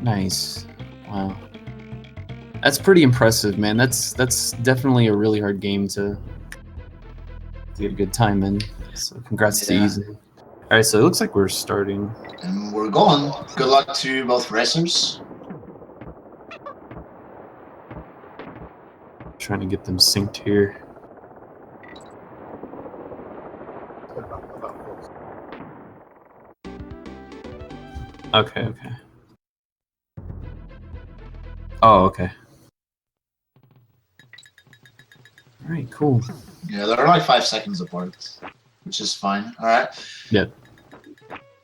Nice. Wow. That's pretty impressive, man. That's definitely a really hard game to get a good time in. So congrats to Yeah, Easy. All right, so it looks like we're starting. and we're going. Good luck to both racers. Trying to get them synced here. Okay. Oh, okay. All right, cool. Yeah, they're like 5 seconds apart, which is fine. All right. Yep.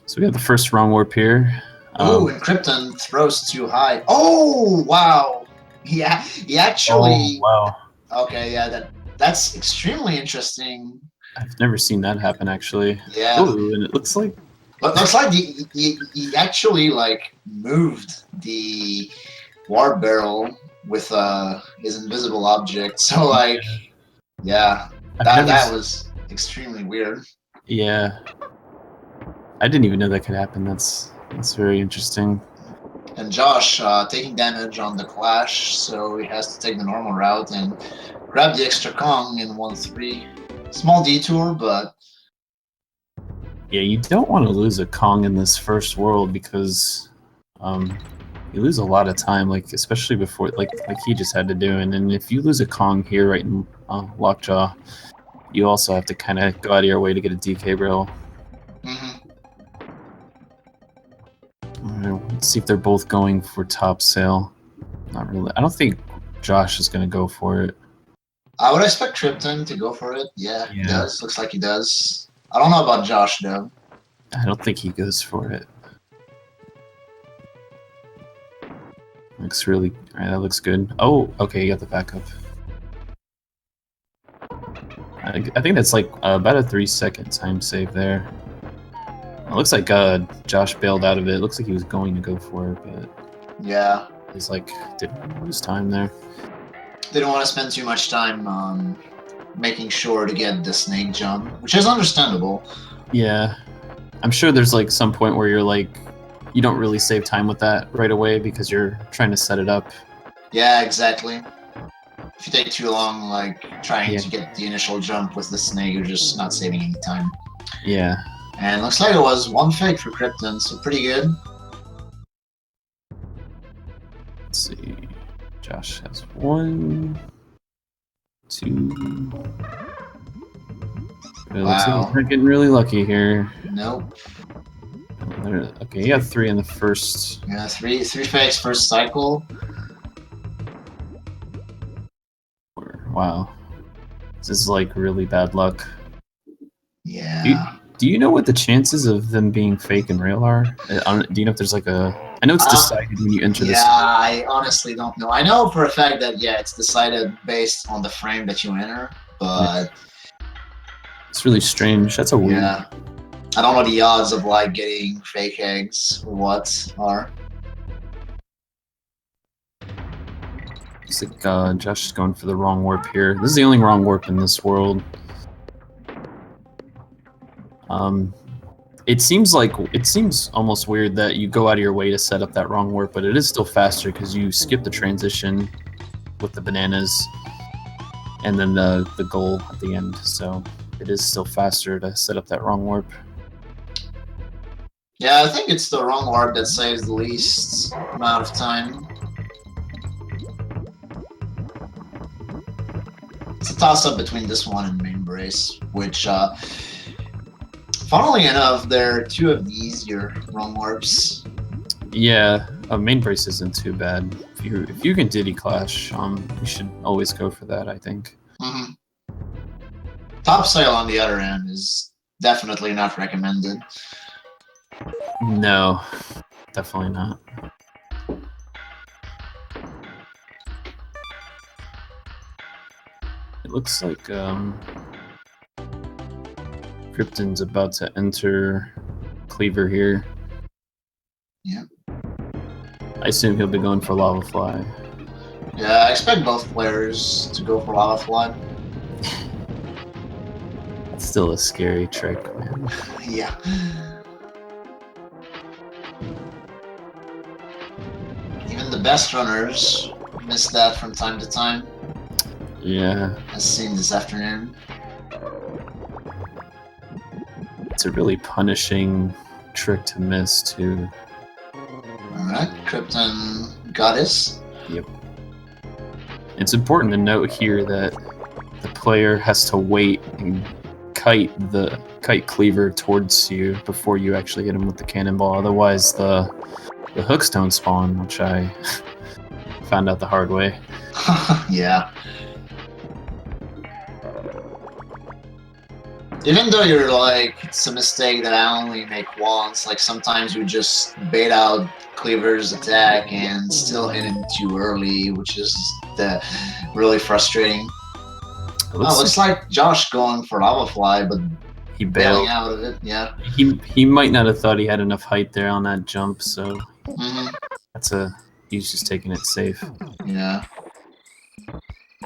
So we have the first wrong warp here. Oh, and Krypton throws too high. Oh, wow. Yeah, he Oh, actually. wow. Okay, yeah, that's extremely interesting. I've never seen that happen, actually. Yeah. Ooh, and it looks like... But looks like he actually like moved the war barrel with his invisible object. So like, yeah, that was extremely weird. Yeah. I didn't even know that could happen. That's very interesting. And Josh taking damage on the clash, so he has to take the normal route and grab the extra Kong in 1-3. Small detour, but Yeah, you don't want to lose a Kong in this first world because you lose a lot of time, like especially before, like he just had to do. And then if you lose a Kong here right in Lockjaw, you also have to kind of go out of your way to get a DK rail. Let's see if they're both going for top sail. Not really. I don't think Josh is going to go for it. I would expect Krypton to go for it. Yeah, he does. Looks like he does. I don't know about Josh, though. I don't think he goes for it. Looks really... Alright, that looks good. Oh, okay, you got the backup. I think that's like about a 3-second time save there. It looks like Josh bailed out of it. It looks like he was going to go for it, but... Yeah. He's like, didn't lose time there. They don't want to spend too much time making sure to get the snake jump, which is understandable. Yeah. I'm sure there's like some point where you're like, you don't really save time with that right away because you're trying to set it up. Yeah, exactly. If you take too long, like, trying to get the initial jump with the snake, you're just not saving any time. Yeah. And looks like it was one fake for Krypton, so pretty good. Let's see. Josh has 1, 2... It looks like he's not getting really lucky here. Nope. Okay, he got 3 in the first. Yeah, three fakes first cycle. Wow. This is like really bad luck. Yeah. Do you know what the chances of them being fake and real are? Do you know if there's like a... I know it's decided when you enter this. Yeah, I honestly don't know. I know for a fact that, yeah, it's decided based on the frame that you enter, but... It's really strange. That's a weird... Yeah. I don't know the odds of, like, getting fake eggs or what are. Looks like Josh is going for the wrong warp here. This is the only wrong warp in this world. It seems almost weird that you go out of your way to set up that wrong warp, but it is still faster because you skip the transition with the bananas and then the goal at the end. So it is still faster to set up that wrong warp. Yeah, I think it's the wrong warp that saves the least amount of time. It's a toss-up between this one and main brace, which, funnily enough, there are 2 of the easier wrong warps. Yeah, main brace isn't too bad. If you can Diddy Clash, you should always go for that, I think. Top sail on the other end is definitely not recommended. No, definitely not. It looks like Krypton's about to enter Cleaver here. Yeah. I assume he'll be going for Lava Fly. Yeah, I expect both players to go for Lava Fly. That's still a scary trick, man. Yeah. best runners miss that from time to time, Yeah, as seen this afternoon. it's a really punishing trick to miss too. Alright, Krypton Goddess. Yep. It's important to note here that the player has to wait and kite the kite cleaver towards you before you actually hit him with the cannonball. Otherwise, the hooks don't spawn, which I found out the hard way. Yeah. Even though you're like, it's a mistake that I only make once, like sometimes you just bait out Cleaver's attack and still hit him too early, which is really frustrating. Looks like Josh going for Lava Fly, but he bailing bailed out of it, yeah. He might not have thought he had enough height there on that jump, so Mm-hmm. he's just taking it safe. Yeah.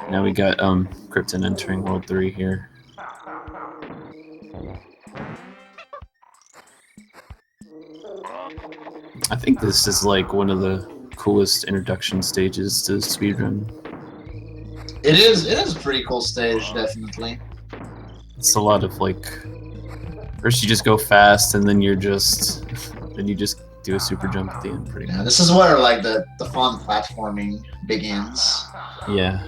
Now we got Krypton entering World 3 here. I think this is like one of the coolest introduction stages to speedrun. It is a pretty cool stage, definitely. It's a lot of like, first you just go fast and then you just do a super jump at the end pretty much. This is where like the fun platforming begins. Yeah.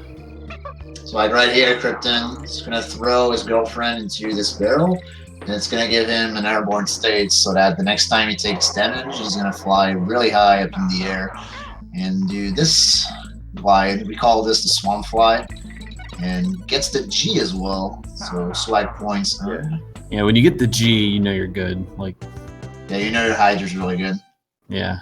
So like right here, Krypton is gonna throw his girlfriend into this barrel, and it's gonna give him an airborne state so that the next time he takes damage, he's gonna fly really high up in the air and do this glide. We call this the swan fly, and gets the G as well. So swag points. Yeah, when you get the G, you know you're good. Like, yeah, you know your Hydra's really good. Yeah.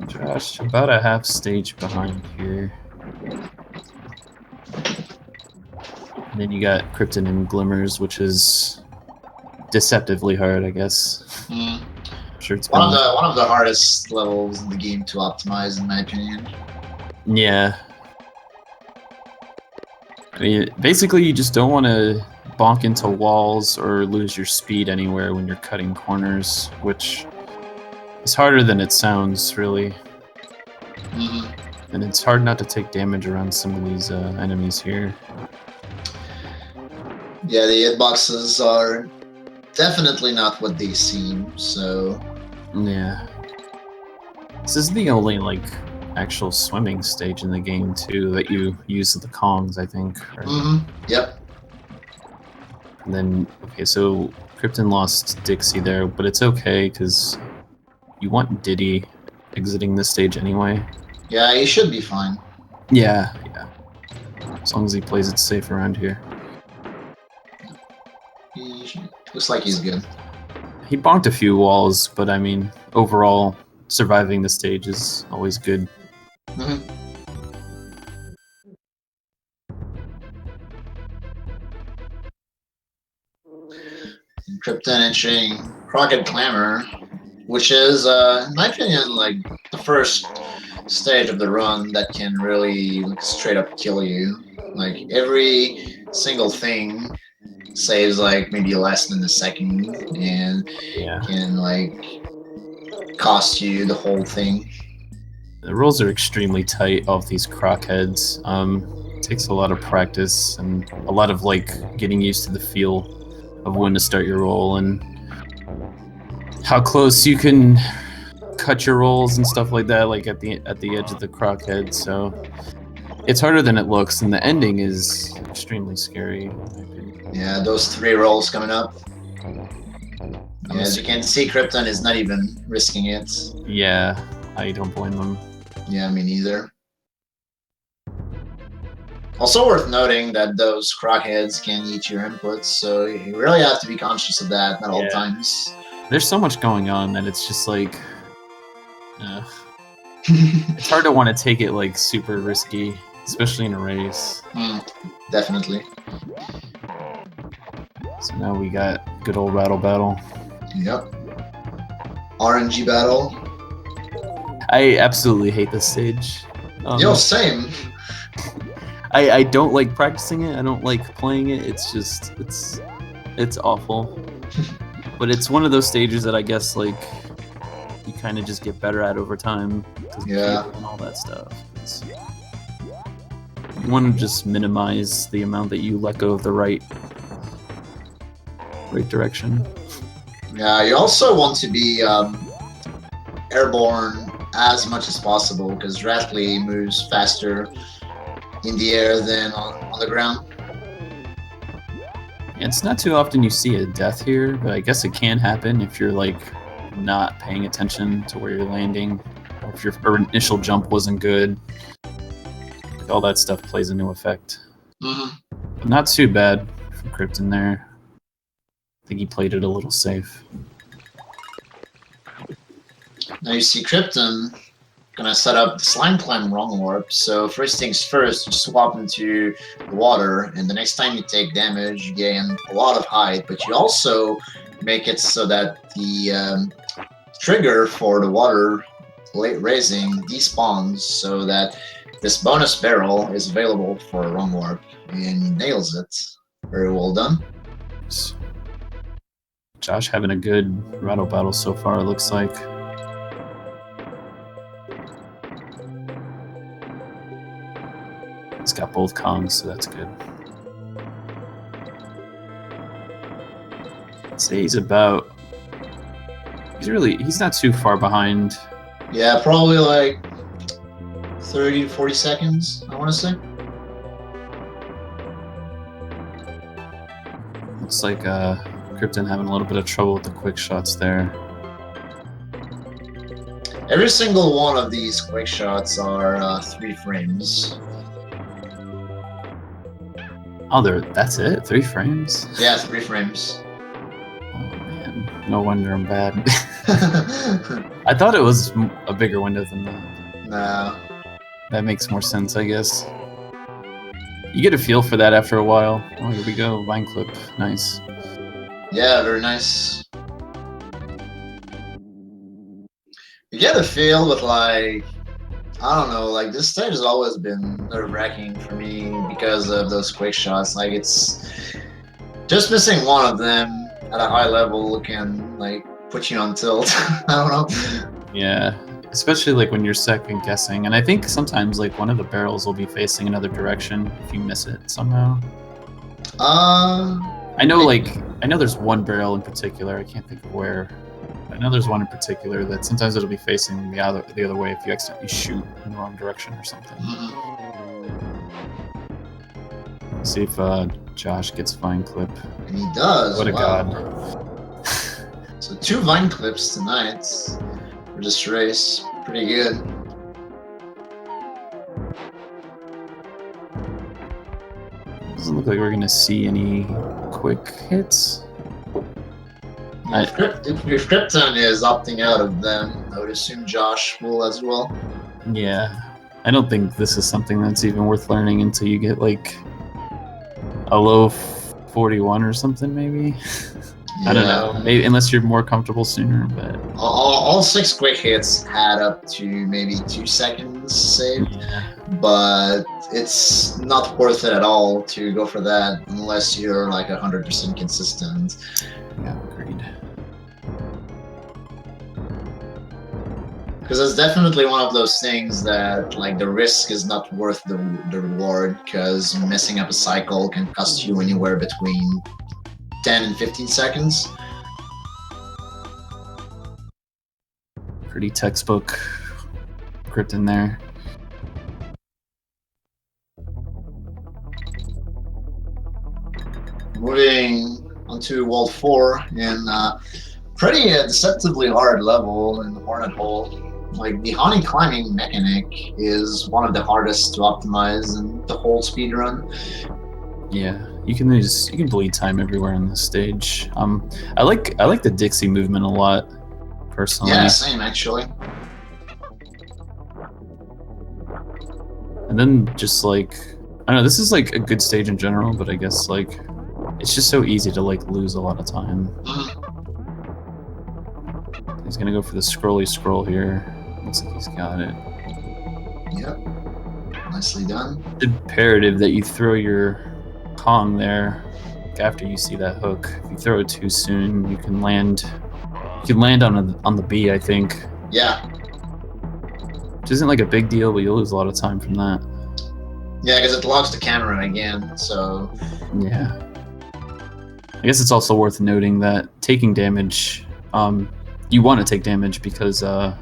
Josh, about a half stage behind here. And then you got Krypton and Glimmers, which is deceptively hard, I guess. Mm. I'm sure it's one of the hardest levels in the game to optimize, in my opinion. Yeah. I mean, basically, you just don't want to bonk into walls or lose your speed anywhere when you're cutting corners, which is harder than it sounds, really. And it's hard not to take damage around some of these enemies here. Yeah, the hitboxes are definitely not what they seem, so... Yeah. This is the only, like, actual swimming stage in the game, too, that you use the Kongs, I think. Right? Yep. And then, okay, so Krypton lost Dixie there, but it's okay, because you want Diddy exiting this stage anyway. Yeah, he should be fine. Yeah. As long as he plays it safe around here. Looks like he's good. He bonked a few walls, but I mean, overall, surviving the stage is always good. Krypton entering Crockett Clamor, which is, in my opinion, like the first stage of the run that can really straight up kill you. Like every single thing saves like maybe less than a second and can like cost you the whole thing. The rules are extremely tight off these crockheads. It takes a lot of practice and a lot of like getting used to the feel of when to start your roll and how close you can cut your rolls and stuff like that, like at the edge of the crockhead. So it's harder than it looks, and the ending is extremely scary. Yeah, those 3 rolls coming up. Yeah, as you can see, Krypton is not even risking it. Yeah, I don't blame them. Yeah, me neither. Also worth noting that those crockheads can eat your inputs, so you really have to be conscious of that at all times. There's so much going on that it's just like... it's hard to want to take it like super risky, especially in a race. Definitely. So now we got good old Rattle Battle. Yep. RNG Battle. I absolutely hate this stage. Yo, same. I don't like practicing it. I don't like playing it. It's just it's awful. But it's one of those stages that I guess like you kind of just get better at over time. Yeah. And all that stuff. You want to just minimize the amount that you let go of the right direction. Yeah, you also want to be airborne as much as possible because Ratley moves faster in the air than on the ground. Yeah, it's not too often you see a death here, but I guess it can happen if you're like not paying attention to where you're landing, or if your initial jump wasn't good. Like, all that stuff plays into effect. Mm-hmm. Not too bad from Krypton there. I think he played it a little safe. Now you see Krypton gonna set up the slime climb wrong warp. So first things first, you swap into the water, and the next time you take damage, you gain a lot of height. But you also make it so that the trigger for the water raising despawns, so that this bonus barrel is available for a wrong warp, and he nails it. Very well done. Josh having a good rattle battle so far, it looks like. He's got both Kongs, so that's good. I'd say he's about... He's not too far behind. Yeah, probably like 30 to 40 seconds, I want to say. Looks like Krypton having a little bit of trouble with the quick shots there. Every single one of these quick shots are 3 frames. Oh, that's it? 3 frames? Yeah, 3 frames. Oh man, no wonder I'm bad. I thought it was a bigger window than that. Nah. That makes more sense, I guess. You get a feel for that after a while. Oh, here we go, Vine Clip. Nice. Yeah, very nice. You get a feel with like, I don't know, like this stage has always been nerve-wracking for me because of those quick shots. Like it's just missing one of them at a high level can like put you on tilt. I don't know. Yeah, especially like when you're second guessing, and I think sometimes like one of the barrels will be facing another direction if you miss it somehow. I know there's one barrel in particular. I can't think of where. I know there's one in particular that sometimes it'll be facing the other way if you accidentally shoot in the wrong direction or something. See if Josh gets Vine Clip. And he does. What a god. So 2 Vine Clips tonight for this race. Pretty good. Doesn't look like we're gonna see any quick hits. If Krypton is opting out of them, I would assume Josh will as well. Yeah, I don't think this is something that's even worth learning until you get like a low 41 or something, maybe. Yeah. I don't know. Maybe unless you're more comfortable sooner, but all 6 quick hits had up to maybe 2 seconds saved, yeah. But it's not worth it at all to go for that unless you're like 100% consistent. Yeah, agreed. Because it's definitely one of those things that like the risk is not worth the reward, because messing up a cycle can cost you anywhere between 10 and 15 seconds. Pretty textbook Krypton there. Moving onto Wall 4 in pretty deceptively hard level in the Hornet Hole. Like the honey climbing mechanic is one of the hardest to optimize in the whole speedrun. Yeah, you can bleed time everywhere on this stage. I like the Dixie movement a lot, personally. Yeah, same actually. And then just like I don't know, this is like a good stage in general, but I guess like it's just so easy to like lose a lot of time. He's gonna go for the scrolly scroll here. Looks like he's got it. Yep. Nicely done. It's imperative that you throw your Kong there like after you see that hook, if you throw it too soon, you can land. You can land on the B, I think. Yeah. Which isn't like a big deal, but you'll lose a lot of time from that. Yeah, because it locks the camera again. So. Yeah. I guess it's also worth noting that taking damage, you want to take damage because I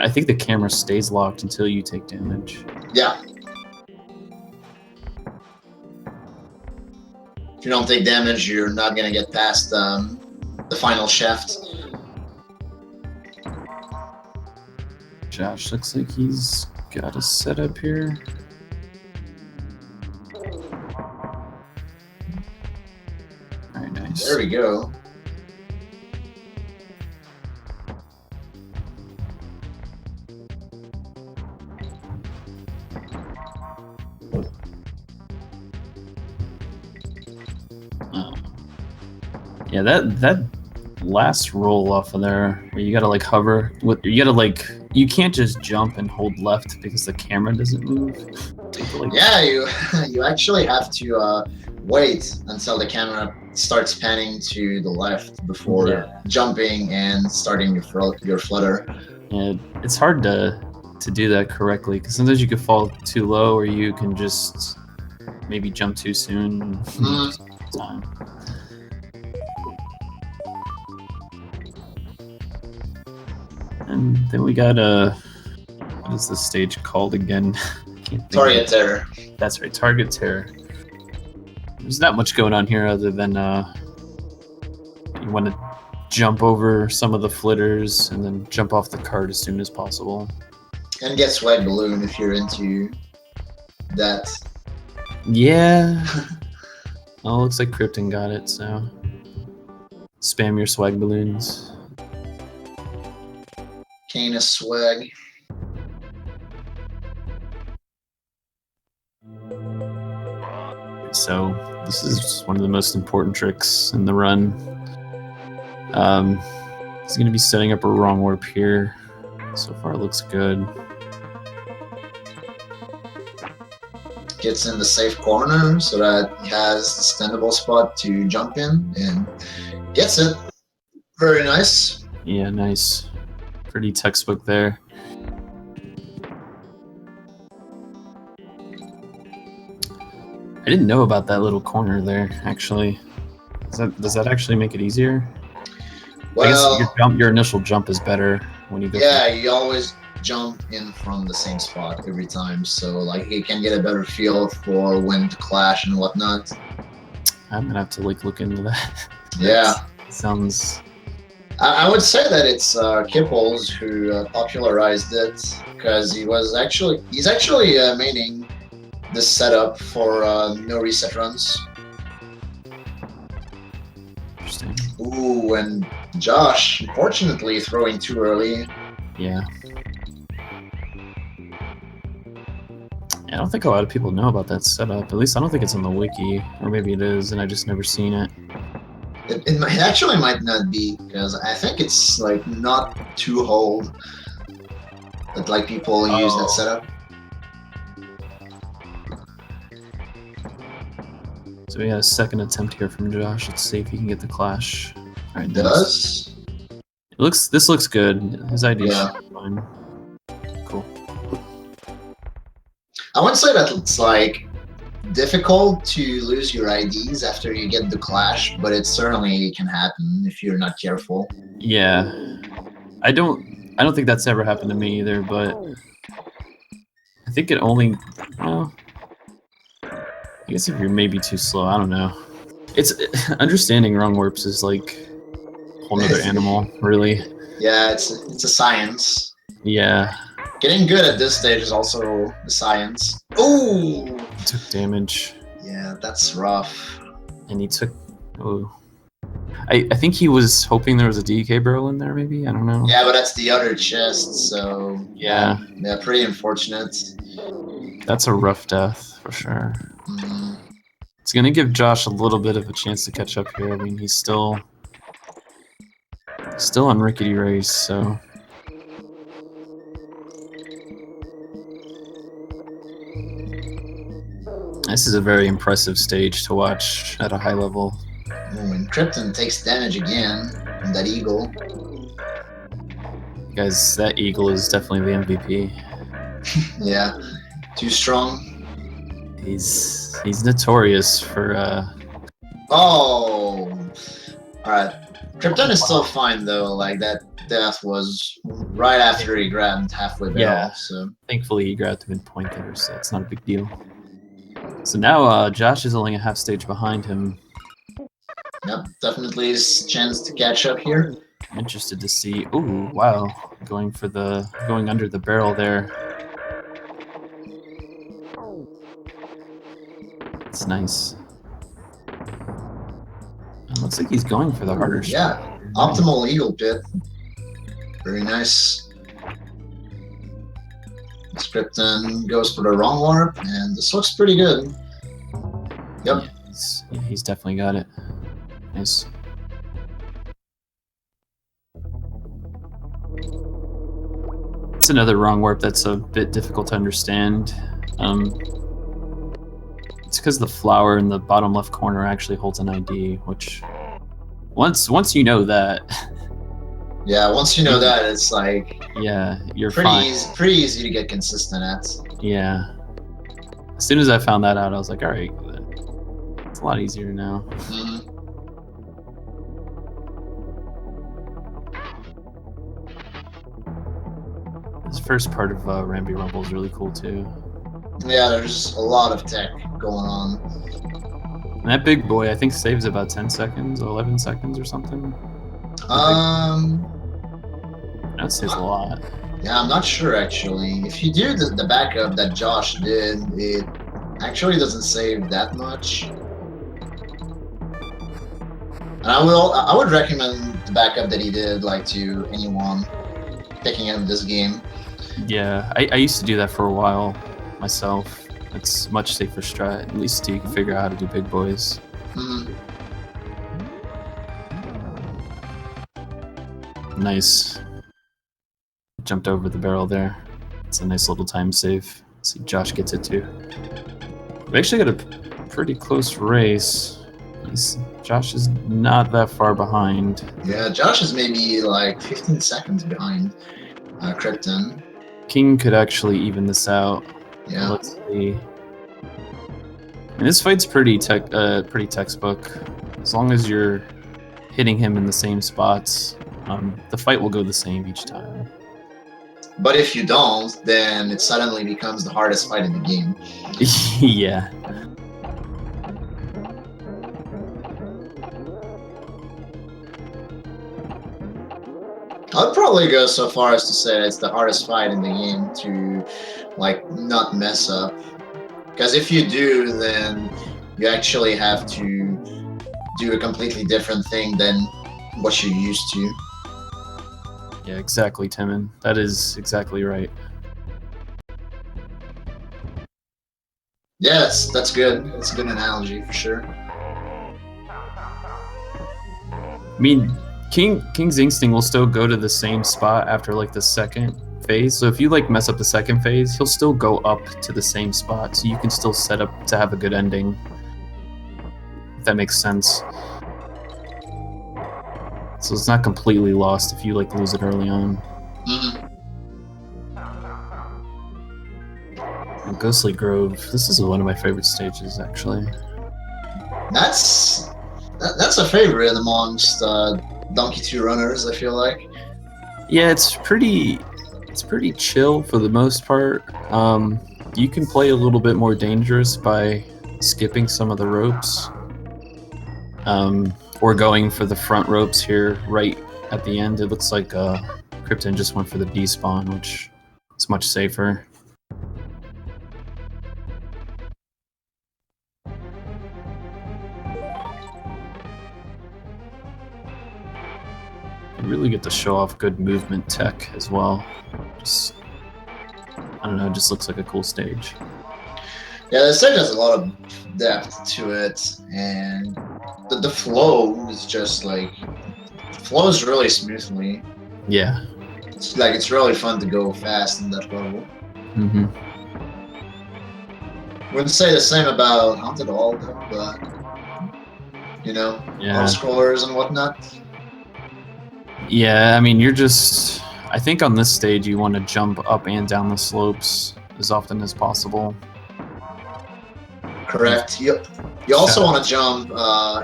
think the camera stays locked until you take damage. Yeah. If you don't take damage, you're not gonna get past the final shaft. Josh looks like he's got a setup here. Very nice. There we go. Yeah, that last roll off of there, where you gotta like hover with, you can't just jump and hold left because the camera doesn't move. Yeah, you actually have to wait until the camera starts panning to the left before jumping and starting your flutter. Yeah, it's hard to do that correctly because sometimes you could fall too low, or you can just maybe jump too soon. Time. And then we got what is this stage called again? Target terror. That's right, target terror. There's not much going on here other than you want to jump over some of the flitters and then jump off the cart as soon as possible. And get swag balloon if you're into that. Yeah. Oh, looks like Krypton got it, so spam your swag balloons. Canis swag. So this is one of the most important tricks in the run. He's going to be setting up a wrong warp here. So far it looks good. Gets in the safe corner so that he has the standable spot to jump in and gets it. Very nice. Yeah, nice. Pretty textbook there. I didn't know about that little corner there, actually. Does that actually make it easier? Well, I guess your initial jump is better when you go. Yeah, you always jump in from the same spot every time, so like you can get a better feel for when to clash and whatnot. I'm gonna have to like look into that. Yeah. Sounds. I would say that it's Kipples who popularized it because he's actually maining this setup for no reset runs. Interesting. Ooh, and Josh, unfortunately, throwing too early. Yeah. I don't think a lot of people know about that setup. At least I don't think it's on the wiki, or maybe it is, and I just never seen it. It actually might not be, because I think it's like not too hold that like people use that setup. So we got a second attempt here from Josh. Let's see if he can get the clash. All right, it does. This looks good. His idea should be fine. Cool. I wouldn't say that it's like difficult to lose your IDs after you get the clash, but it certainly can happen if you're not careful. Yeah, I don't think that's ever happened to me either, but I think it only. Well, I guess if you're maybe too slow, I don't know. It's understanding wrong warps is like a whole nother animal, really. Yeah, it's a science. Yeah. Getting good at this stage is also a science. Ooh! He took damage. Yeah, that's rough. And he took. Oh. I think he was hoping there was a DK barrel in there, maybe? I don't know. Yeah, but that's the other chest, so. Yeah. Yeah, pretty unfortunate. That's a rough death, for sure. It's going to give Josh a little bit of a chance to catch up here. I mean, he's still on Rickety Race, so. This is a very impressive stage to watch at a high level. And Krypton takes damage again from that eagle. Guys, that eagle is definitely the MVP. Yeah, too strong. He's notorious for Oh, alright. Krypton is still fine though, like that death was right after he grabbed halfway barrel, yeah. so. Thankfully he grabbed the midpoint there, so it's not a big deal. So now Josh is only a half stage behind him. Yep, definitely his chance to catch up here. I'm interested to see. Ooh, wow. Going under the barrel there. It's nice. It looks like he's going for the harder shot. Yeah, optimal eagle pit. Very nice. Krypton goes for the wrong warp, and this looks pretty good. Yep. Yeah, he's definitely got it. Nice. It's another wrong warp that's a bit difficult to understand. It's because the flower in the bottom left corner actually holds an ID, which once you know that. Yeah, once you know that, it's like yeah, you're pretty fine. pretty easy to get consistent at. Yeah. As soon as I found that out, I was like, all right, it's a lot easier now. Mm-hmm. This first part of Ramby Rumble is really cool too. Yeah, there's a lot of tech going on. And that big boy, I think, saves about 10 seconds or 11 seconds or something. That saves a lot. Yeah, I'm not sure actually. If you do the backup that Josh did, it actually doesn't save that much. And I would recommend the backup that he did, like, to anyone picking up this game. Yeah, I used to do that for a while myself. It's much safer strat, at least you can figure out how to do big boys. Mm-hmm. Nice. Jumped over the barrel there. It's a nice little time save. See, Josh gets it too. We actually got a pretty close race. Josh is not that far behind. Yeah, Josh is maybe like 15 seconds behind Krypton. King could actually even this out. Yeah. Let's see. And this fight's pretty textbook. As long as you're hitting him in the same spots, the fight will go the same each time. But if you don't, then it suddenly becomes the hardest fight in the game. Yeah. I'd probably go so far as to say it's the hardest fight in the game to, like, not mess up. Because if you do, then you actually have to do a completely different thing than what you're used to. Yeah, exactly, Timon. That is exactly right. Yeah, that's good. That's a good analogy for sure. I mean, King's Instinct will still go to the same spot after like the second phase. So if you like mess up the second phase, he'll still go up to the same spot. So you can still set up to have a good ending. If that makes sense. So it's not completely lost if you like lose it early on. Mm-hmm. And Ghostly Grove. This is one of my favorite stages, actually. That's a favorite amongst Donkey 2 runners, I feel like. Yeah, it's pretty chill for the most part. You can play a little bit more dangerous by skipping some of the ropes. Or going for the front ropes here right at the end. It looks like Krypton just went for the despawn, which is much safer. You really get to show off good movement tech as well. Just, I don't know, it just looks like a cool stage. Yeah, the stage has a lot of depth to it, and the flow is just like, flows really smoothly. Yeah. It's really fun to go fast in that level. Mm-hmm. Wouldn't say the same about Haunted Hall, though, but you know, Yeah. auto-scrollers and whatnot. Yeah, I mean, you're just... I think on this stage you want to jump up and down the slopes as often as possible. Correct. You also want to jump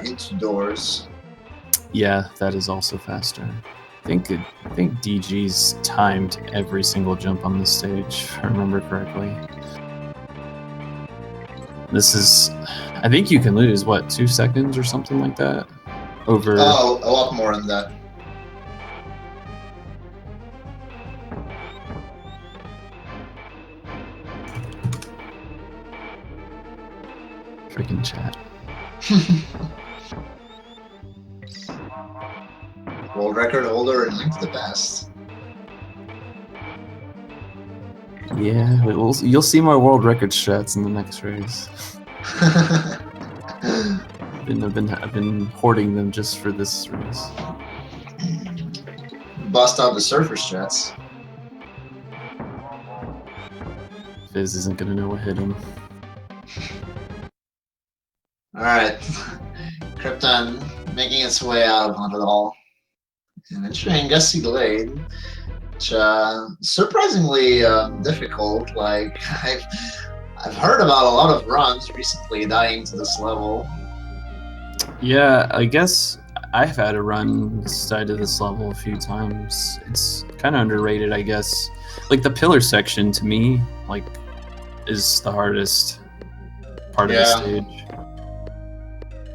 into doors. Yeah, that is also faster. I think DG's timed every single jump on this stage, if I remember correctly. This is... I think you can lose, what, 2 seconds or something like that? Over... Oh, a lot more than that. Freaking chat. World record holder in Link to the Past. Yeah, you'll see my world record strats in the next race. I've been hoarding them just for this race. Bust out the surfer strats. Fizz isn't gonna know what hit him. Alright. Krypton making its way out onto the hall. And entering Gusty Glade, which surprisingly difficult. Like I've heard about a lot of runs recently dying to this level. Yeah, I guess I've had a run this side of this level a few times. It's kind of underrated, I guess. Like the pillar section to me, like, is the hardest part of the stage.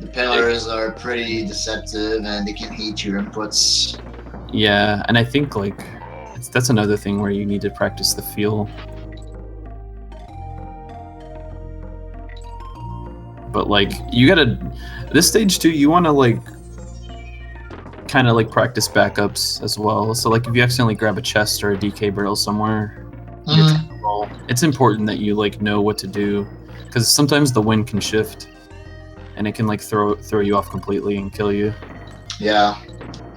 The pillars are pretty deceptive and they can eat your inputs. Yeah, and I think like that's another thing where you need to practice the feel. But like you gotta, this stage too, you wanna like kind of like practice backups as well. So like if you accidentally grab a chest or a DK barrel somewhere, it's important that you like know what to do, because sometimes the wind can shift and it can like throw you off completely and kill you. Yeah.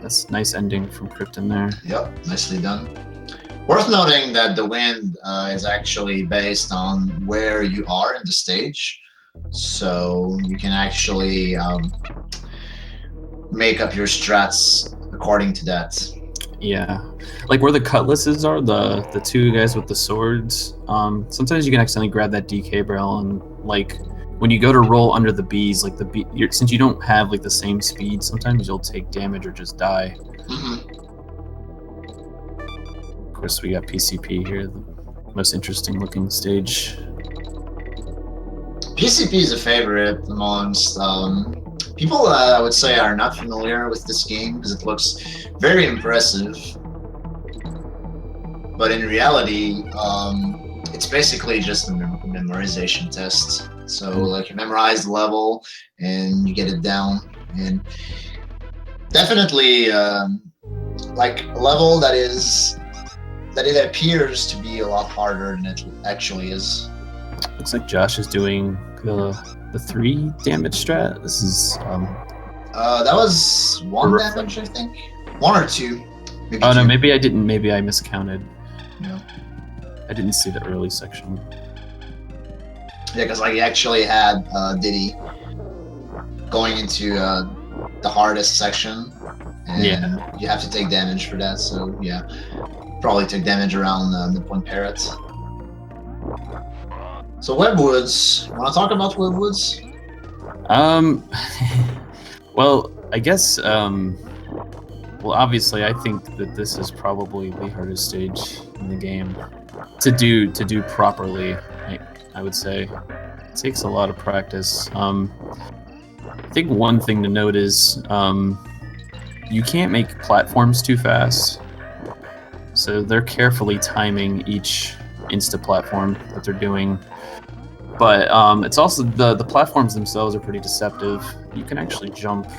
That's nice ending from Krypton there. Yep, nicely done. Worth noting that the wind is actually based on where you are in the stage, so you can actually make up your strats according to that. Yeah, like where the cutlasses are, the 2 guys with the swords. Sometimes you can accidentally grab that DK barrel, and like when you go to roll under the bees, like since you don't have like the same speed, sometimes you'll take damage or just die. Of course, we got PCP here, the most interesting looking stage. PCP is a favorite amongst people I would say are not familiar with this game because it looks very impressive. But in reality, it's basically just a memorization test. So like you memorize the level and you get it down, and definitely like a level that it appears to be a lot harder than it actually is. Looks like Josh is doing the 3 damage strat. This is that was 1 damage, I think. 1 or 2. Maybe 2. No, maybe I didn't. Maybe I miscounted. No. I didn't see the early section. Yeah, because like you actually had Diddy going into the hardest section, and you have to take damage for that. So yeah, probably took damage around midpoint parrot. So Webwoods, want to talk about Webwoods? Well, I guess well, obviously, I think that this is probably the hardest stage in the game to do properly. I would say it takes a lot of practice. I think one thing to note is you can't make platforms too fast, so they're carefully timing each insta platform that they're doing. But it's also the platforms themselves are pretty deceptive. You can actually jump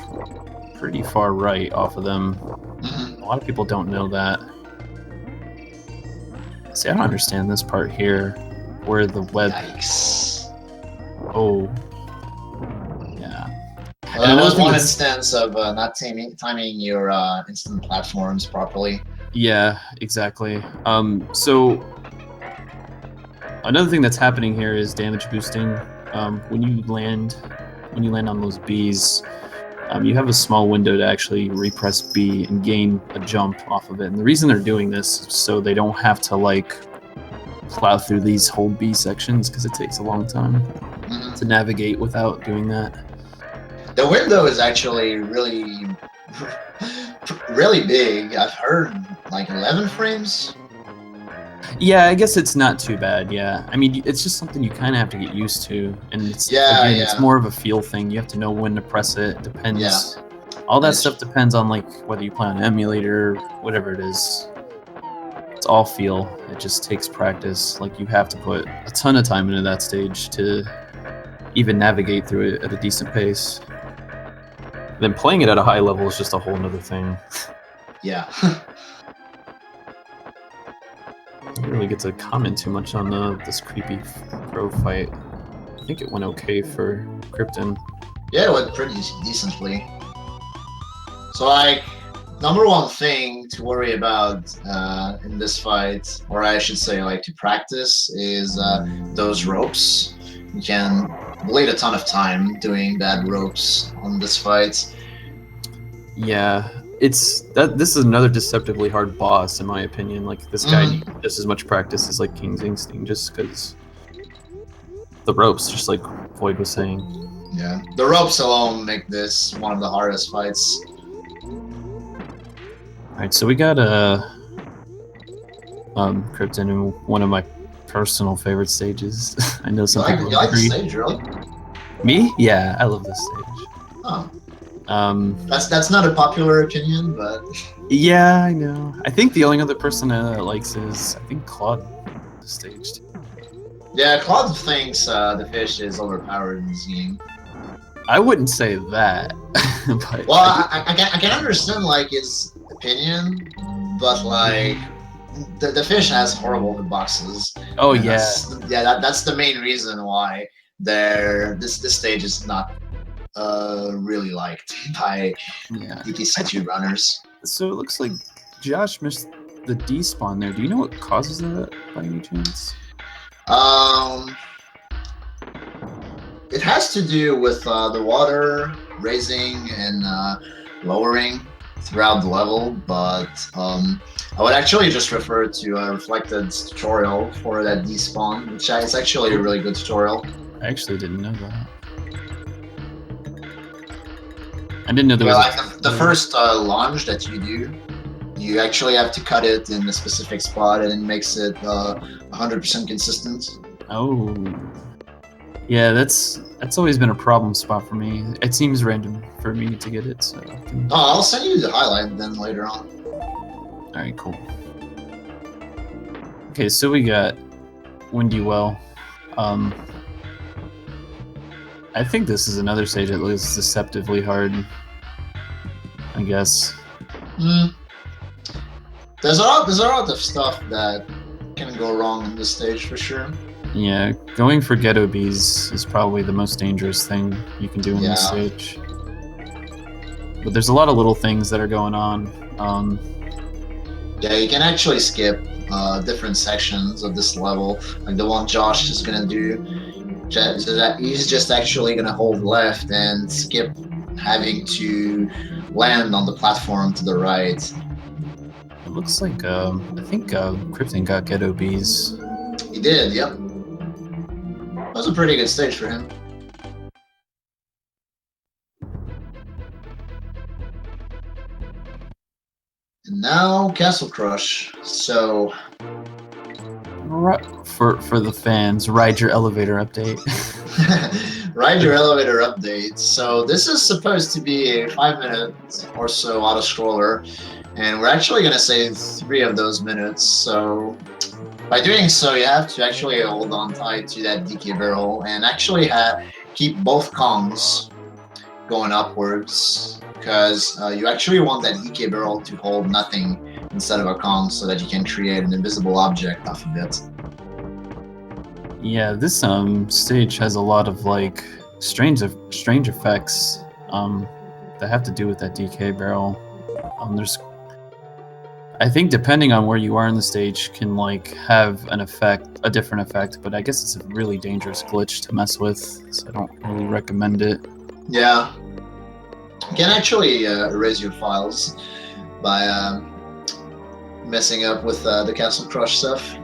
pretty far right off of them. A lot of people don't know that. See, I don't understand this part here, where the web. Yikes. Oh. Yeah. That was one instance of not timing your instant platforms properly. Yeah, exactly. So Another thing that's happening here is damage boosting. When you land on those bees, you have a small window to actually repress B and gain a jump off of it. And the reason they're doing this is so they don't have to like plow through these whole B sections because it takes a long time to navigate without doing that. The window is actually really, really big. I've heard like 11 frames. Yeah, I guess it's not too bad. Yeah, I mean, it's just something you kind of have to get used to, and it's it's more of a feel thing. You have to know when to press it. It depends. Yeah. All that stuff depends on like whether you play on an emulator, whatever it is. It's all feel. It just takes practice. Like you have to put a ton of time into that stage to even navigate through it at a decent pace. Then playing it at a high level is just a whole nother thing. Yeah. I didn't really get to comment too much on this creepy pro fight. I think it went okay for Krypton. Yeah, it went pretty decently. So, like, number one thing to worry about in this fight, or I should say, like, to practice, is those ropes. You can bleed a ton of time doing bad ropes on this fight. Yeah. This is another deceptively hard boss, in my opinion. Like, this guy needs just as much practice as, like, King's Instinct, just because the ropes, just like Void was saying. Yeah, the ropes alone make this one of the hardest fights. Alright, so we got Krypton in one of my personal favorite stages. I know some people like the stage, really? Me? Yeah, I love this stage. Oh. That's not a popular opinion, but yeah, I know. I think the only other person that likes is Claude the stage. Yeah, Claude thinks the fish is overpowered in this game. I wouldn't say that. But well, I can understand like his opinion, but like the fish has horrible hitboxes. Oh yeah. That's the main reason why this stage is not really liked by DTC2 runners. So it looks like Josh missed the despawn there. Do you know what causes that by any chance? It has to do with the water raising and lowering throughout the level, but I would actually just refer to Reflected's tutorial for that despawn, which is actually a really good tutorial. I actually didn't know that. I didn't know there was like the first launch that you do, you actually have to cut it in a specific spot, and it makes it 100% consistent. Oh, yeah, that's always been a problem spot for me. It seems random for me to get it, so. I'll send you the highlight then later on. All right, cool. Okay, so we got Windy Well. I think this is another stage that looks deceptively hard, I guess. There's a lot of stuff that can go wrong in this stage for sure. Yeah, going for ghetto bees is probably the most dangerous thing you can do in this stage. But there's a lot of little things that are going on. Yeah, you can actually skip different sections of this level, like the one Josh is gonna do. He's just actually gonna hold left and skip having to land on the platform to the right. It looks like I think Krypton got ghetto bees. He did, yep. That was a pretty good stage for him. And now Castle Crush. So for the fans, ride your elevator update. Ride your elevator update. So this is supposed to be a 5-minute or so auto scroller, and we're actually gonna save 3 of those minutes. So by doing so, you have to actually hold on tight to that DK barrel and actually keep both Kongs going upwards, because you actually want that DK barrel to hold nothing instead of a Kong, so that you can create an invisible object off of it. Yeah, this stage has a lot of like strange effects that have to do with that DK barrel. I think depending on where you are in the stage can like have a different effect, but I guess it's a really dangerous glitch to mess with, so I don't really recommend it. Yeah. You can actually erase your files by messing up with the Castle Crush stuff.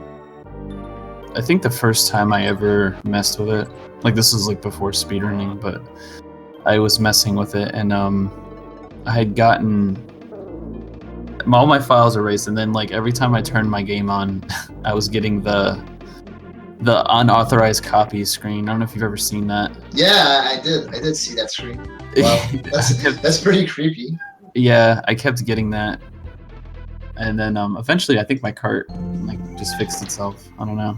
I think the first time I ever messed with it, like this was like before speedrunning, but I was messing with it and I had gotten all my files erased, and then like every time I turned my game on, I was getting the unauthorized copy screen. I don't know if you've ever seen that. Yeah, I did see that screen. Wow, that's pretty creepy. Yeah, I kept getting that, and then eventually I think my cart like just fixed itself. I don't know.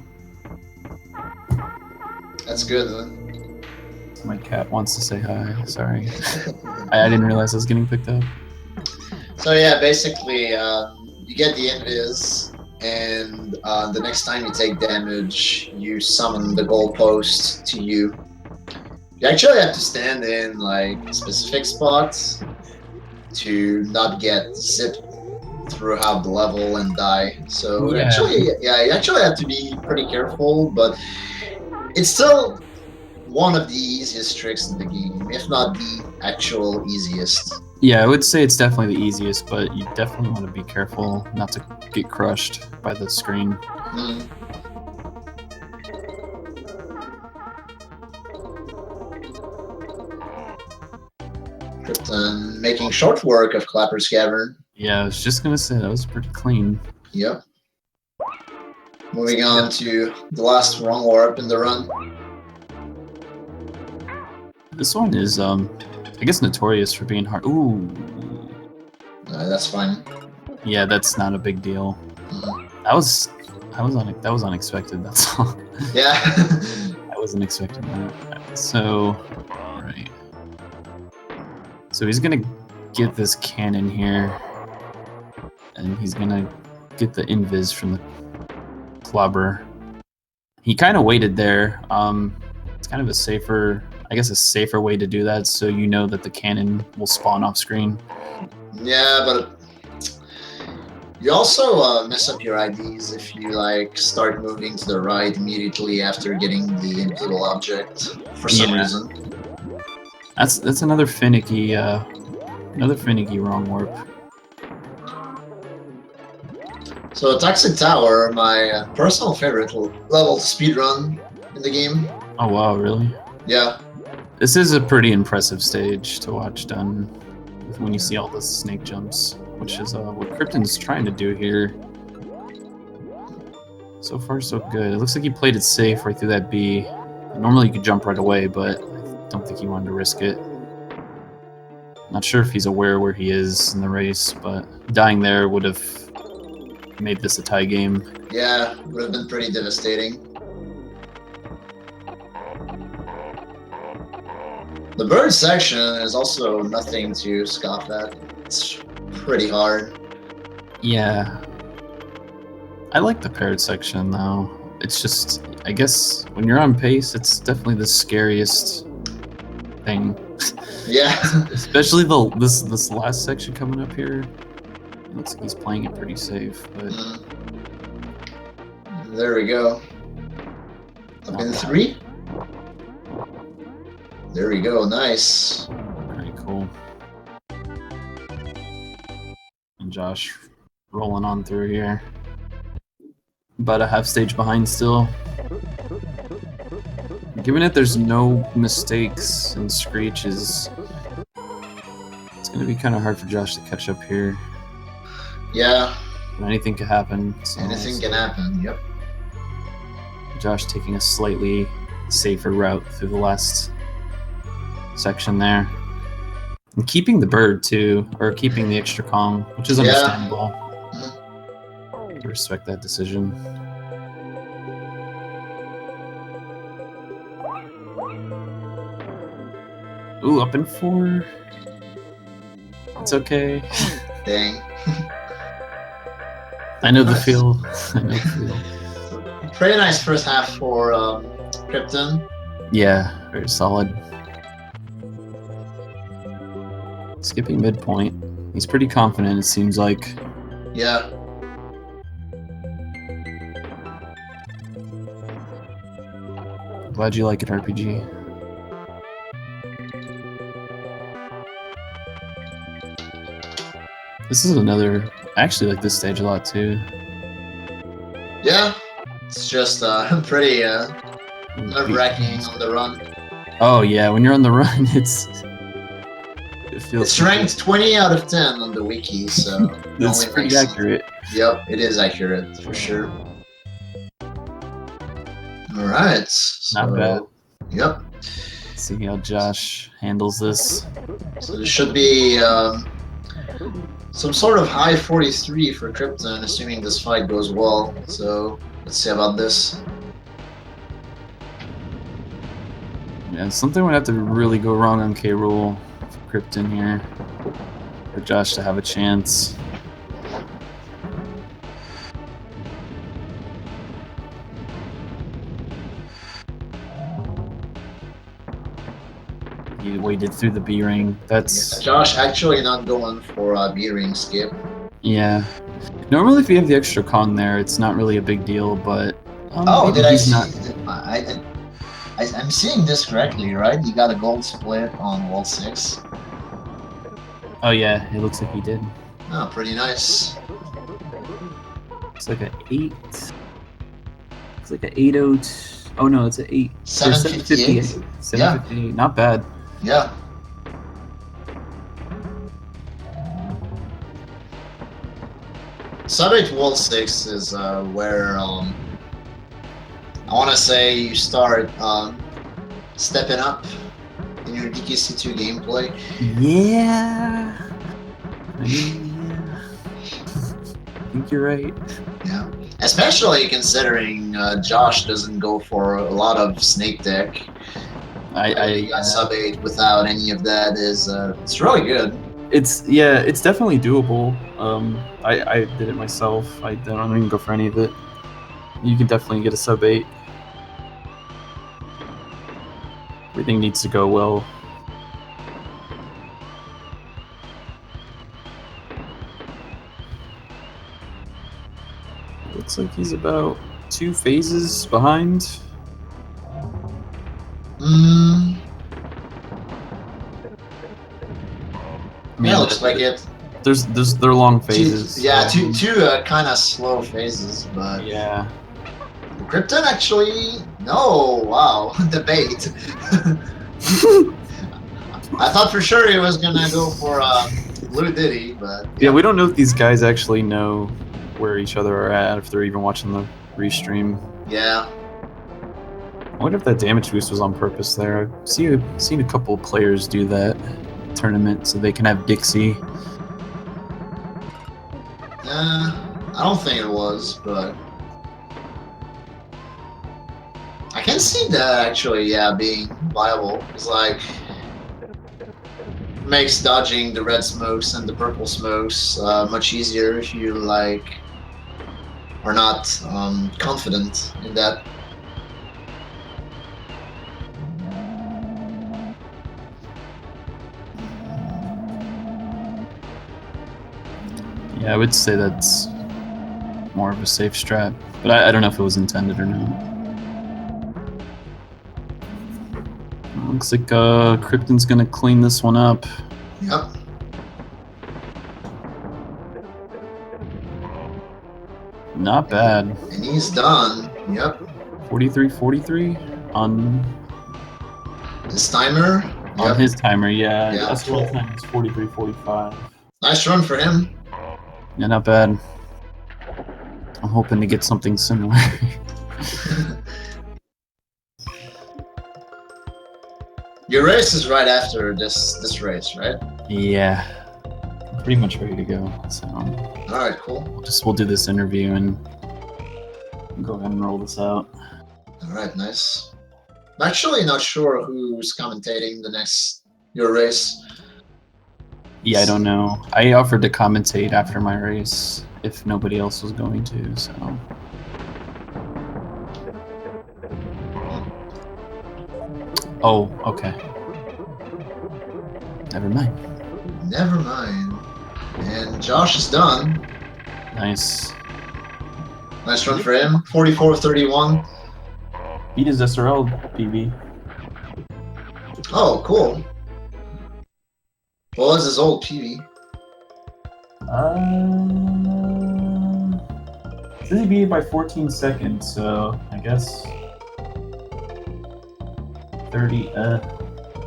That's good. Huh? My cat wants to say hi. Sorry, I didn't realize I was getting picked up. So yeah, basically, you get the invis, and the next time you take damage, you summon the goalpost to you. You actually have to stand in like specific spots to not get zipped throughout the level and die. So Yeah. actually, yeah, you actually have to be pretty careful, but it's still one of the easiest tricks in the game, if not the actual easiest. Yeah, I would say it's definitely the easiest, but you definitely want to be careful not to get crushed by the screen. Mm. Krypton making short work of Clapper's Cavern. Yeah, I was just gonna say that was pretty clean. Yep. Moving on to the last wrong warp in the run. This one is, I guess notorious for being hard. Ooh. That's fine. Yeah, that's not a big deal. Mm-hmm. That was unexpected. That's all. Yeah. I wasn't expecting that. So, right. So he's gonna get this cannon here, and he's gonna get the invis from the clobber. He kind of waited there. It's kind of a safer way to do that, so you know that the cannon will spawn off screen. Yeah, but you also mess up your IDs if you like start moving to the right immediately after getting the invisible object for some reason. That's another finicky wrong warp. So Toxic Tower, my personal favorite level to speedrun in the game. Oh wow, really? Yeah. This is a pretty impressive stage to watch done when you see all the snake jumps, which is what Krypton's trying to do here. So far, so good. It looks like he played it safe right through that B. Normally you could jump right away, but I don't think he wanted to risk it. Not sure if he's aware where he is in the race, but dying there would have made this a tie game. Yeah, would have been pretty devastating. The bird section is also nothing to scoff at. It's pretty hard. Yeah. I like the parrot section though. It's just, I guess, when you're on pace, it's definitely the scariest thing. Yeah. Especially this last section coming up here. It looks like he's playing it pretty safe, but... There we go. Up in 3. There we go, nice. Very cool. And Josh rolling on through here. About a half stage behind still. Given that there's no mistakes and screeches, it's going to be kind of hard for Josh to catch up here. Yeah. Anything could happen. So anything can happen, yep. Josh taking a slightly safer route through the last section there. And keeping the bird too, or keeping the extra Kong, which is understandable. I respect that decision. Ooh, up in 4. It's okay. Dang. I know the feel. I know the feel. Pretty nice first half for Krypton. Yeah, very solid. Skipping midpoint. He's pretty confident, it seems like. Yeah. Glad you like it, RPG. This is another. I actually like this stage a lot too. Yeah, it's just pretty nerve-wracking on the run. Oh yeah, when you're on the run, it feels. It's ranked 20 out of 10 on the wiki, so that's pretty accurate. Yep, it is accurate for sure. All right. Not bad. Yep. Let's see how Josh handles this. So there should be some sort of high 43 for Krypton, assuming this fight goes well. So let's see about this. Yeah, something would have to really go wrong on K. Rool for Krypton here for Josh to have a chance. He waited through the B ring. That's Josh actually not going for a B ring skip. Yeah. Normally, if you have the extra Kong there, it's not really a big deal. But oh, did I see? I'm seeing this correctly, right? You got a gold split on wall 6. Oh yeah, it looks like he did. Oh, pretty nice. It's like an 8. It's like an 802. Oh no, it's an 8. 758. 758. Yeah. Not bad. Yeah. Sub-8 wall 6 is where I want to say you start stepping up in your DKC2 gameplay. Yeah. I think you're right. Yeah. Especially considering Josh doesn't go for a lot of snake deck. I sub-8 without any of that is it's really good. It's definitely doable. I did it myself. I don't even go for any of it. You can definitely get a sub-8. Everything needs to go well. Looks like he's about 2 phases behind. Yeah, looks like it. They're long phases. Two kind of slow phases, but yeah. Krypton actually no. Wow, debate. I thought for sure he was gonna go for Blue Diddy, but yeah, we don't know if these guys actually know where each other are at, if they're even watching the restream. Yeah. I wonder if that damage boost was on purpose there. I've seen a couple of players do that tournament so they can have Dixie. I don't think it was, but I can see that actually, yeah, being viable. It's like makes dodging the red smokes and the purple smokes much easier if you like are not confident in that. Yeah, I would say that's more of a safe strat, but I don't know if it was intended or not. Looks like Krypton's gonna clean this one up. Yep. Not bad. And he's done. Yep. 43-43 on his timer. On his timer, yeah. Yeah. That's what time is 43-45. Nice run for him. Yeah, not bad. I'm hoping to get something similar. Your race is right after this race, right? Yeah. I'm pretty much ready to go. So alright, cool. We'll do this interview and go ahead and roll this out. Alright, nice. I'm actually not sure who's commentating your race. Yeah, I don't know. I offered to commentate after my race if nobody else was going to, so. Oh, okay. Never mind. Never mind. And Josh is done. Nice. Nice run for him. 44-31. beat his SRL PB. Oh, cool. What was his old PB? Says he beat it by 14 seconds, so I guess 30.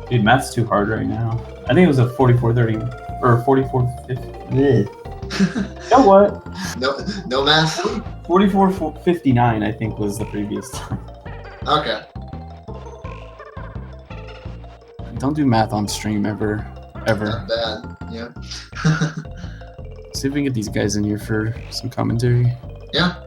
Dude, math's too hard right now. I think it was a 44:30 or 44:50. You know what? No math. 44:59, I think, was the previous time. Okay. Don't do math on stream ever. Not bad. Yeah. See if we can get these guys in here for some commentary. Yeah.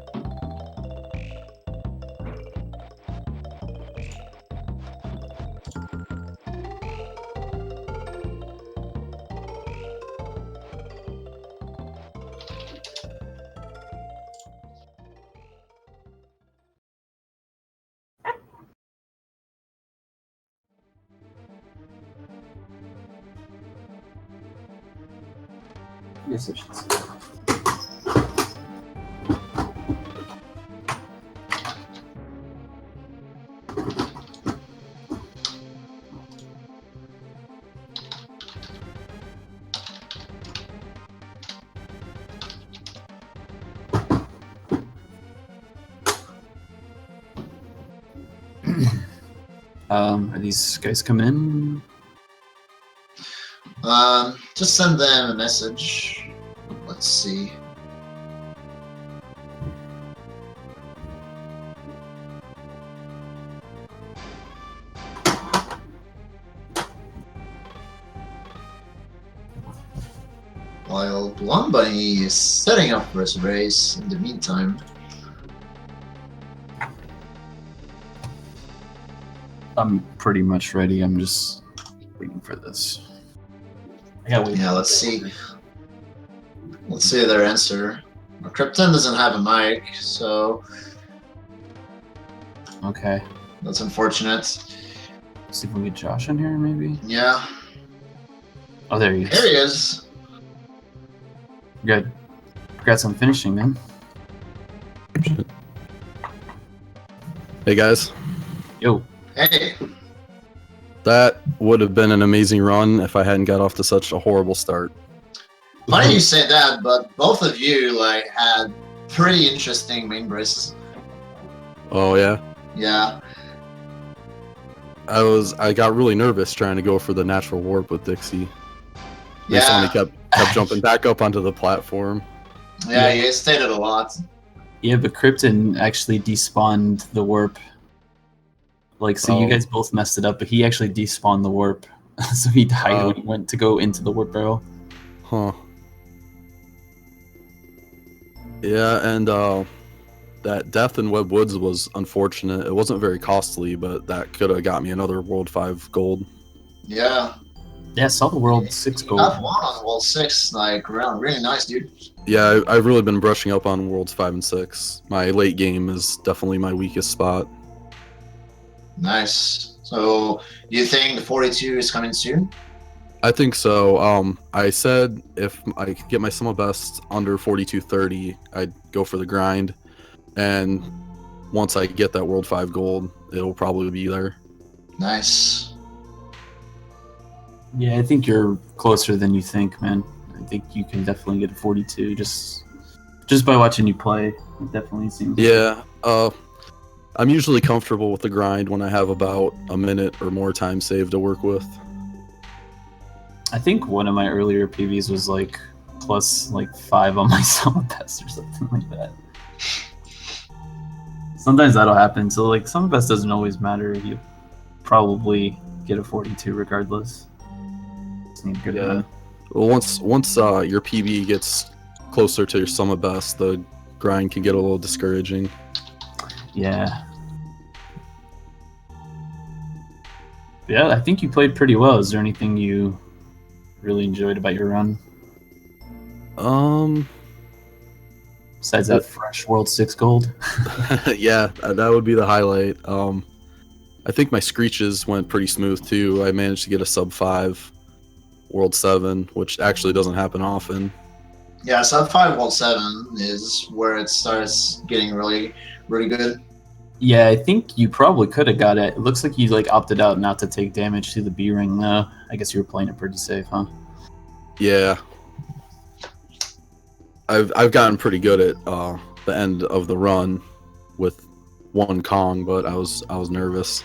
Yes, I should see. Are these guys coming in? Just send them a message. Let's see. While Blonde Bunny is setting up for his race in the meantime. I'm pretty much ready. I'm just waiting for this. I gotta wait. Yeah, let's see. Let's see their answer. Krypton doesn't have a mic, so Okay. that's unfortunate. See if we can get Josh in here, maybe. Yeah. Oh, there he is. There he is. Good. Congrats on finishing, man. Hey guys. Yo. Hey. That would have been an amazing run if I hadn't got off to such a horrible start. Funny you say that, but both of you like had pretty interesting main braces. Oh yeah? Yeah. I got really nervous trying to go for the natural warp with Dixie. They suddenly kept jumping back up onto the platform. Yeah, you stated a lot. Yeah, but Krypton actually despawned the warp. Like, so you guys both messed it up, but he actually despawned the warp. So he died when he went to go into the warp barrel. Huh. Yeah, and that death in Web Woods was unfortunate. It wasn't very costly, but that could have got me another World 5 gold. Yeah. Yeah, saw the World 6 gold. Got one on World 6, like, really nice, dude. Yeah, I've really been brushing up on Worlds 5 and 6. My late game is definitely my weakest spot. Nice. So, do you think the 42 is coming soon? I think so. I said if I could get my sum of best under 42.30, I'd go for the grind. And once I get that World 5 gold, it'll probably be there. Nice. Yeah, I think you're closer than you think, man. I think you can definitely get a 42 just by watching you play. It definitely seems. Yeah. I'm usually comfortable with the grind when I have about a minute or more time saved to work with. I think one of my earlier PVs was like plus like 5 on my summer best or something like that. Sometimes that'll happen. So like summer best doesn't always matter. You probably get a 42 regardless. Just need good Yeah. Well, once your PB gets closer to your sum of best, the grind can get a little discouraging. Yeah. Yeah, I think you played pretty well. Is there anything you really enjoyed about your run? Besides that fresh World 6 gold? Yeah, that would be the highlight. I think my screeches went pretty smooth too. I managed to get a sub 5 World 7, which actually doesn't happen often. Yeah, sub 5 World 7 is where it starts getting really, really good. Yeah, I think you probably could have got it. It looks like you like opted out not to take damage to the B ring though. I guess you were playing it pretty safe, huh? Yeah. I've gotten pretty good at the end of the run with one Kong, but I was nervous.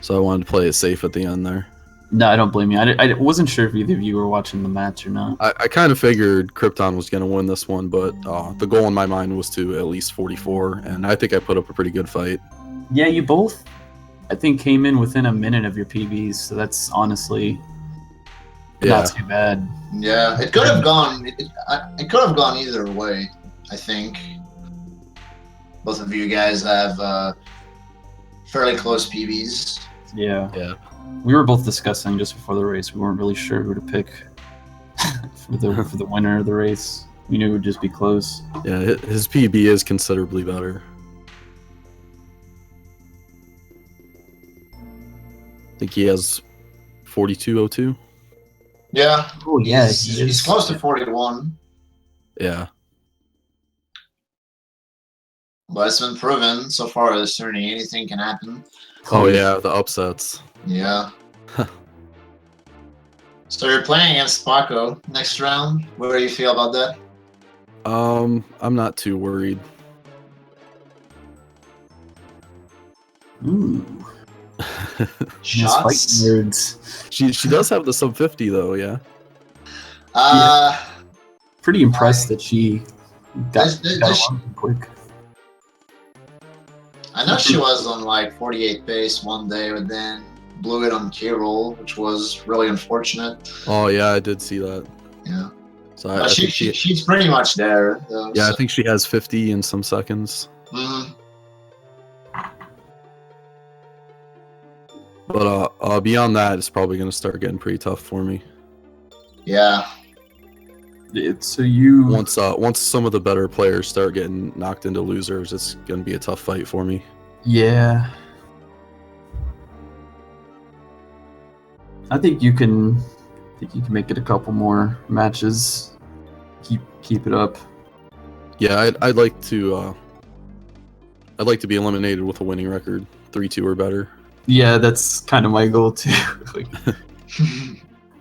So I wanted to play it safe at the end there. No, I don't blame you. I wasn't sure if either of you were watching the match or not. I kind of figured Krypton was going to win this one, but the goal in my mind was to at least 44, and I think I put up a pretty good fight. Yeah, you both, I think, came in within a minute of your PBs, so that's honestly not too bad. Yeah, it could have gone. It could have gone either way. I think both of you guys have fairly close PBs. Yeah. Yeah. We were both discussing just before the race. We weren't really sure who to pick for the winner of the race. We knew it would just be close. Yeah, his PB is considerably better. I think he has 4202. Yeah. Oh yeah, he's close to 41. Yeah. But it's been proven so far this tourney, anything can happen. Oh yeah, the upsets. Yeah. So you're playing against Paco next round. What do you feel about that? I'm not too worried. Ooh. Shots. Nerds. She does have the sub 50 though, yeah. Pretty impressed that she got does along quick. I know she was on like 48 pace one day, but then blew it on K-roll, which was really unfortunate. Oh yeah, I did see that. Yeah. So I think she's pretty much there. Though, yeah, so. I think she has 50 in some seconds. Mm-hmm. But beyond that, it's probably going to start getting pretty tough for me. Yeah. So you once some of the better players start getting knocked into losers, it's going to be a tough fight for me. Yeah. I think you can make it a couple more matches. Keep it up. Yeah, I'd like to be eliminated with a winning record, 3-2 or better. Yeah, that's kind of my goal too.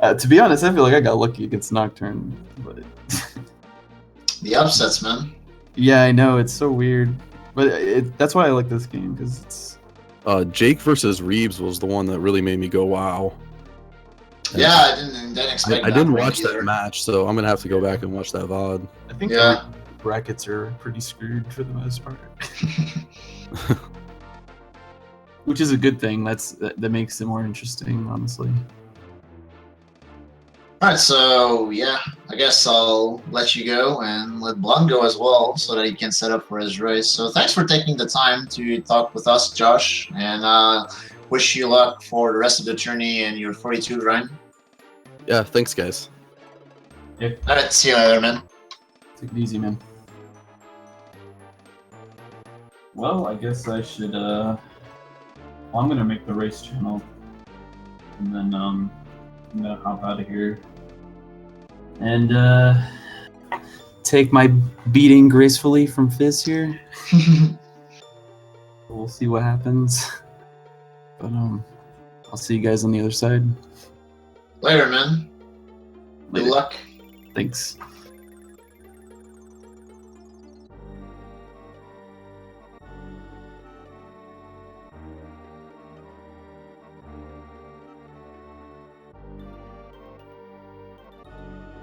To be honest, I feel like I got lucky against Nocturne, but the upsets, man. Yeah, I know, it's so weird, but that's why I like this game because it's. Jake versus Reeves was the one that really made me go wow. And yeah, I didn't expect. I didn't watch that match, so I'm gonna have to go back and watch that VOD. I think brackets are pretty screwed for the most part. Which is a good thing. That makes it more interesting, honestly. Alright, so yeah, I guess I'll let you go and let Blum go as well so that he can set up for his race. So thanks for taking the time to talk with us, Josh, and wish you luck for the rest of the tourney and your 42 grind. Yeah, thanks guys. Yeah. Alright, see you later, man. Take it easy, man. Well, I guess I should I'm gonna make the race channel, and then I'm gonna hop out of here and take my beating gracefully from Fizz here. We'll see what happens, but I'll see you guys on the other side. Later, man. Later. Good luck. Thanks.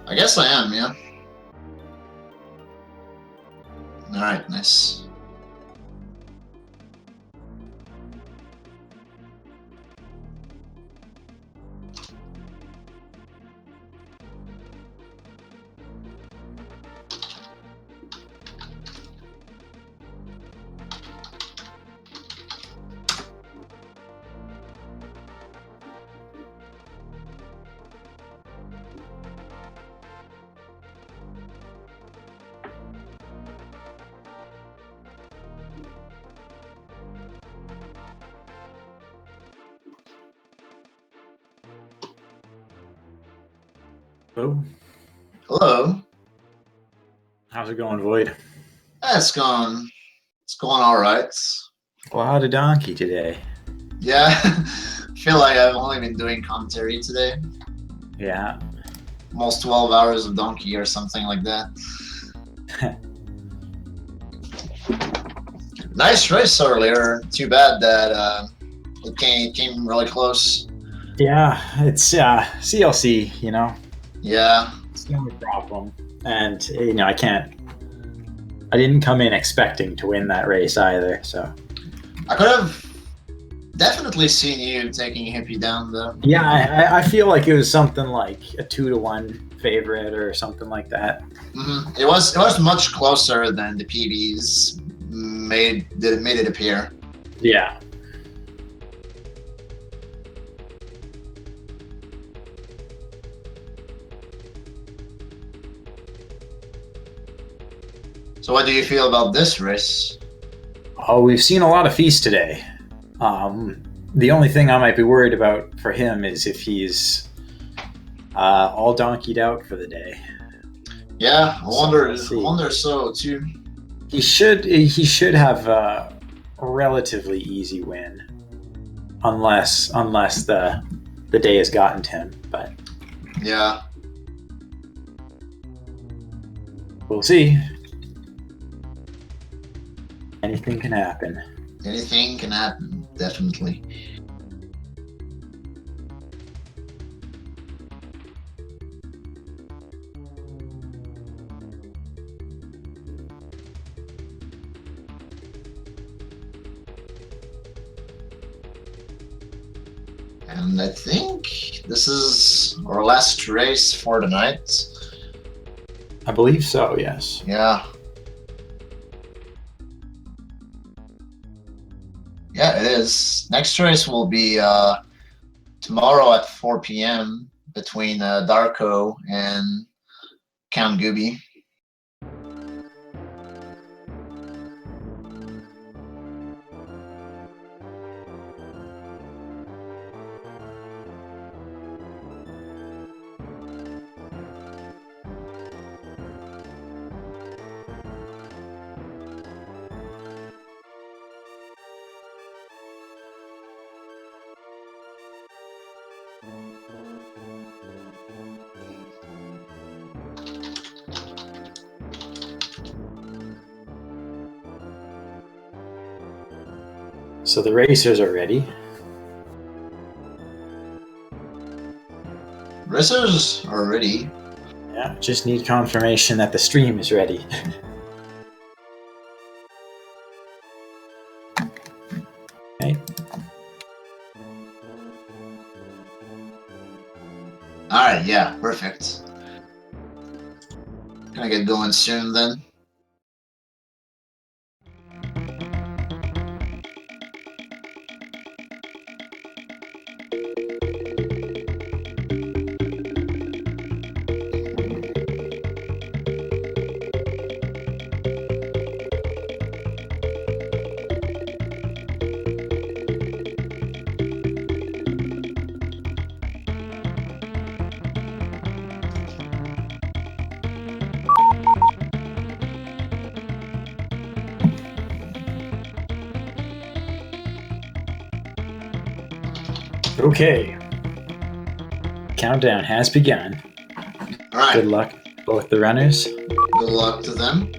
I guess I am, yeah. Alright, nice. Oh. Hello. How's it going, Void? It's going all right. Well, a donkey today. Yeah, I feel like I've only been doing commentary today. Yeah. Almost 12 hours of donkey or something like that. Nice race earlier. Too bad that it came really close. Yeah, it's CLC, you know. Yeah. It's the only problem. And, you know, I didn't come in expecting to win that race either, so. I could have definitely seen you taking Hippie down, though. Yeah, I feel like it was something like a 2-1 favorite or something like that. Mm-hmm. It was much closer than the PBs made it appear. Yeah. So what do you feel about this race? Oh, we've seen a lot of feast today. The only thing I might be worried about for him is if he's all donkeyed out for the day. Yeah, I wonder so too. He should have a relatively easy win, unless the day has gotten to him. But yeah, we'll see. Anything can happen. Anything can happen, definitely. And I think this is our last race for the night. I believe so, yes. Yeah. Yeah, it is. Next race will be tomorrow at 4 p.m. between Darko and Count Gooby. So the racers are ready. Racers are ready. Yeah, just need confirmation that the stream is ready. Okay. Alright, yeah, perfect. Gonna get going soon then. Okay. Countdown has begun. Alright, Good luck, both the runners. good luck to them.